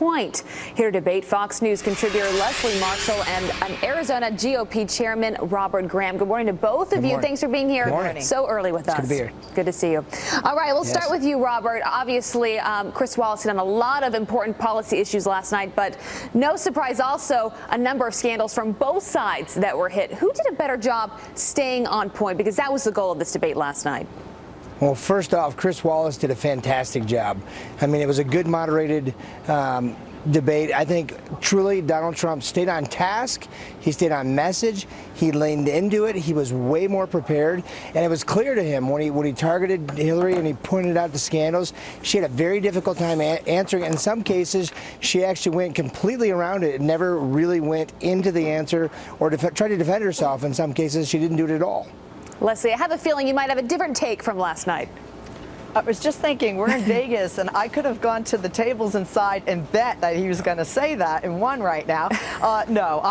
point. Here to debate, Fox News contributor Leslie Marshall and an Arizona GOP chairman Robert Graham. Good morning to both of you. Thanks for being here so early with us. Good to be here. Good to see you. All right, we'll start with you, Robert. Obviously, Chris Wallace hit on a lot of important policy issues last night, but no surprise also a number of scandals from both sides that were hit. Who did a better job staying on point? Because that was the goal of this debate last night. Well, first off, Chris Wallace did a fantastic job. I mean, it was a good, moderated debate. I think truly Donald Trump stayed on task. He stayed on message. He leaned into it. He was way more prepared. And it was clear to him when he targeted Hillary and he pointed out the scandals, she had a very difficult time answering. In some cases, she actually went completely around it and never really went into the answer or tried to defend herself. In some cases, she didn't do it at all. Leslie, I have a feeling you might have a different take from last night. I was just thinking, we're in Vegas, and I could have gone to the tables inside and bet that he was going to say that and won right now. No,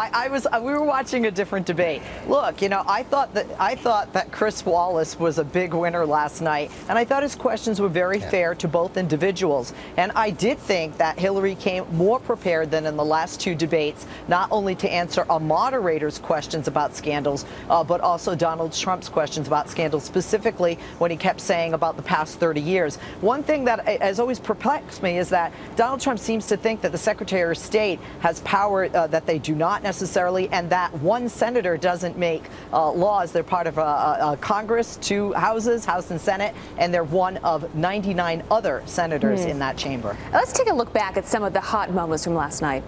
we were watching a different debate. Look, you know, I thought that Chris Wallace was a big winner last night, and I thought his questions were very fair to both individuals. And I did think that Hillary came more prepared than in the last two debates, not only to answer a moderator's questions about scandals, but also Donald Trump's questions about scandals, specifically when he kept saying about the past 30 years. One thing that has always perplexed me is that Donald Trump seems to think that the Secretary of State has power that they do not necessarily, and that one senator doesn't make laws. They're part of a Congress, two houses, House and Senate, and they're one of 99 other senators in that chamber. Let's take a look back at some of the hot moments from last night.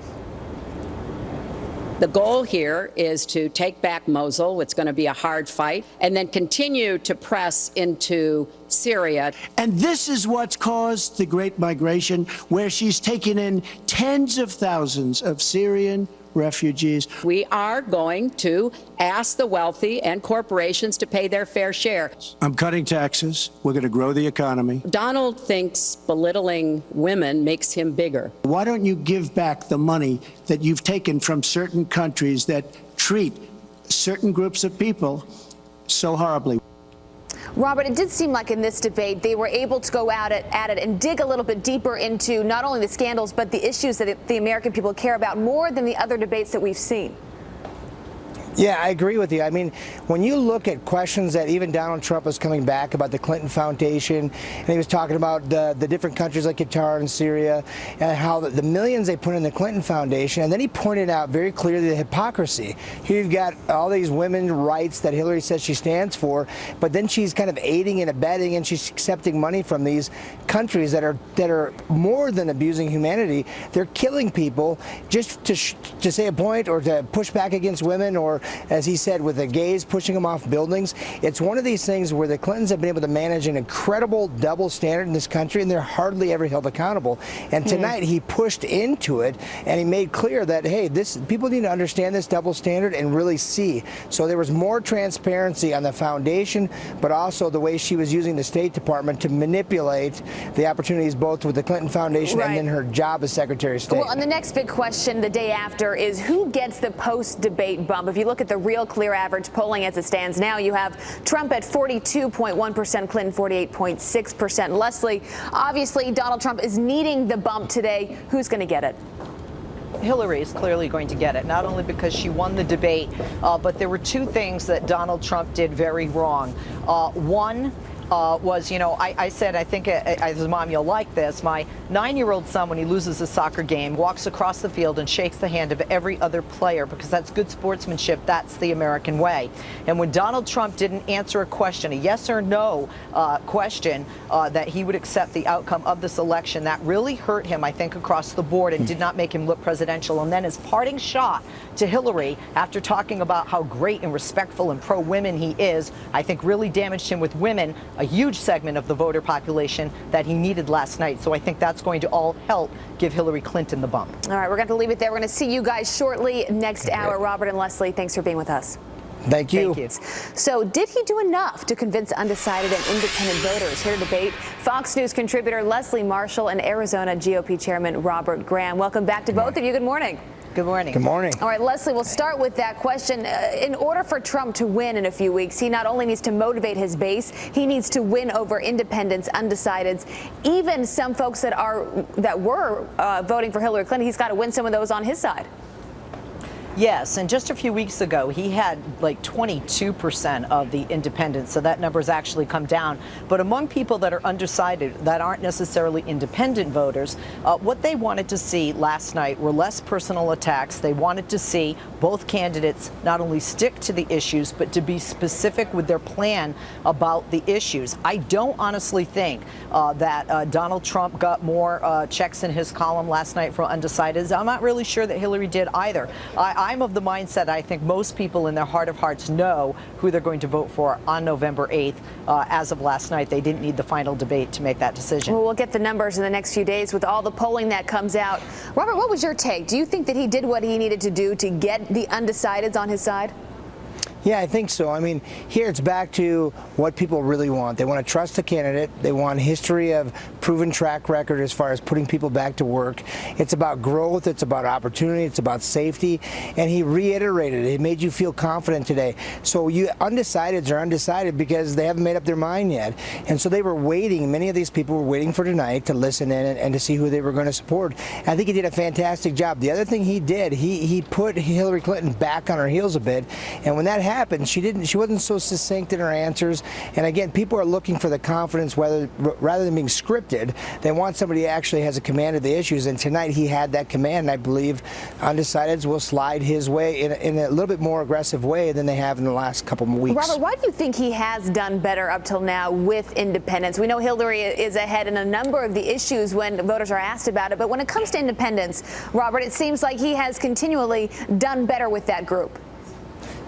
The goal here is to take back Mosul. It's going to be a hard fight, and then continue to press into Syria. And this is what's caused the Great Migration, where she's taken in tens of thousands of Syrian refugees. We are going to ask the wealthy and corporations to pay their fair share. I'm cutting taxes. We're going to grow the economy. Donald thinks belittling women makes him bigger. Why don't you give back the money that you've taken from certain countries that treat certain groups of people so horribly? Robert, it did seem like in this debate they were able to go at it and dig a little bit deeper into not only the scandals but the issues that the American people care about more than the other debates that we've seen. Yeah, I agree with you. I mean, when you look at questions that even Donald Trump was coming back about the Clinton Foundation, and he was talking about the different countries like Qatar and Syria, and how the millions they put in the Clinton Foundation, and then he pointed out very clearly the hypocrisy. Here you've got all these women's rights that Hillary says she stands for, but then she's kind of aiding and abetting, and she's accepting money from these countries that are more than abusing humanity. They're killing people just to say a point or to push back against women, or as he said, with the gays, pushing them off buildings. It's one of these things where the Clintons have been able to manage an incredible double standard in this country, and they're hardly ever held accountable. And tonight he pushed into it, and he made clear that, hey, people need to understand this double standard and really see. So there was more transparency on the foundation, but also the way she was using the State Department to manipulate the opportunities both with the Clinton Foundation and then her job as Secretary of State. Well, and the next big question the day after is who gets the post-debate bump? If you look at the Real Clear average polling as it stands now, you have Trump at 42.1%, Clinton 48.6%. Leslie, obviously Donald Trump is needing the bump today. Who's going to get it? Hillary is clearly going to get it, not only because she won the debate, but there were two things that Donald Trump did very wrong. One was, you know, I said, I think as a mom, you'll like this. My 9-year-old son, when he loses a soccer game, walks across the field and shakes the hand of every other player because that's good sportsmanship. That's the American way. And when Donald Trump didn't answer a question, a yes or no question, that he would accept the outcome of this election, that really hurt him, I think, across the board and did not make him look presidential. And then his parting shot to Hillary, after talking about how great and respectful and pro-women he is, I think really damaged him with women, a huge segment of the voter population that he needed last night. So I think that's going to all help give Hillary Clinton the bump. All right, we're going to leave it there. We're going to see you guys shortly next hour. Robert and Leslie, thanks for being with us. Thank you. Thank you. So did he do enough to convince undecided and independent voters? Here to debate, Fox News contributor Leslie Marshall and Arizona GOP chairman Robert Graham. Welcome back to both of you. Good morning. Good morning. Good morning. All right, Leslie, we'll start with that question. In order for Trump to win in a few weeks, he not only needs to motivate his base, he needs to win over independents, undecideds, even some folks that were voting for Hillary Clinton. He's got to win some of those on his side. Yes, and just a few weeks ago, he had like 22% of the independents, so that number's actually come down. But among people that are undecided, that aren't necessarily independent voters, what they wanted to see last night were less personal attacks. They wanted to see both candidates not only stick to the issues, but to be specific with their plan about the issues. I don't honestly think that Donald Trump got more checks in his column last night from undecideds. I'm not really sure that Hillary did either. I'm of the mindset I think most people in their heart of hearts know who they're going to vote for on November 8th. As of last night, they didn't need the final debate to make that decision. Well, we'll get the numbers in the next few days with all the polling that comes out. Robert, what was your take? Do you think that he did what he needed to do to get the undecideds on his side? Yeah, I think so. I mean, here it's back to what people really want. They want to trust the candidate. They want history of proven track record as far as putting people back to work. It's about growth. It's about opportunity. It's about safety. And he reiterated it. It made you feel confident today. So you undecideds are undecided because they haven't made up their mind yet. And so they were waiting. Many of these people were waiting for tonight to listen in and to see who they were going to support. I think he did a fantastic job. The other thing he did, he put Hillary Clinton back on her heels a bit. And when that happened, she wasn't so succinct in her answers. And again, people are looking for the confidence rather than being scripted. They want somebody who actually has a command of the issues. And tonight he had that command. And I believe undecideds will slide his way in a little bit more aggressive way than they have in the last couple of weeks. Robert, why do you think he has done better up till now with independents? We know Hillary is ahead in a number of the issues when voters are asked about it. But when it comes to independents, Robert, it seems like he has continually done better with that group.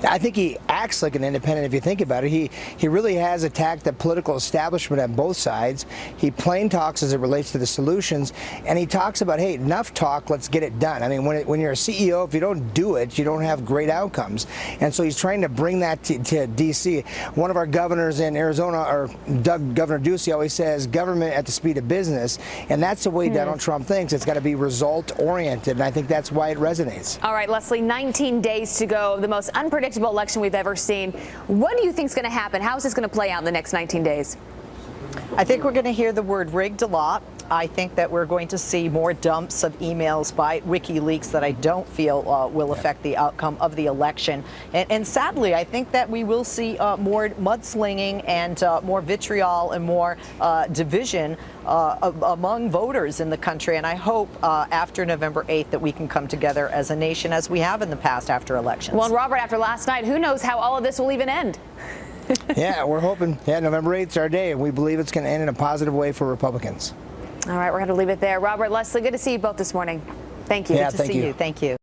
I think he acts like an independent if you think about it. He really has attacked the political establishment on both sides. He plain talks as it relates to the solutions, and he talks about, hey, enough talk, let's get it done. I mean, when you're a CEO, if you don't do it, you don't have great outcomes. And so he's trying to bring that to D.C. One of our governors in Arizona, or Governor Ducey, always says government at the speed of business, and that's the way Donald Trump thinks. It's got to be result-oriented, and I think that's why it resonates. All right, Leslie, 19 days to go, the most unpredictable election we've ever seen. What do you think is going to happen? How is this going to play out in the next 19 days? I think we're going to hear the word rigged a lot. I think that we're going to see more dumps of emails by WikiLeaks that I don't feel will affect the outcome of the election. And sadly, I think that we will see more mudslinging and more vitriol and more division among voters in the country. And I hope after November 8th that we can come together as a nation, as we have in the past after elections. Well, and Robert, after last night, who knows how all of this will even end? Yeah, we're hoping. Yeah, November 8th is our day, and we believe it's going to end in a positive way for Republicans. All right, we're going to leave it there. Robert, Leslie, good to see you both this morning. Thank you. Yeah, Good to see you. Thank you.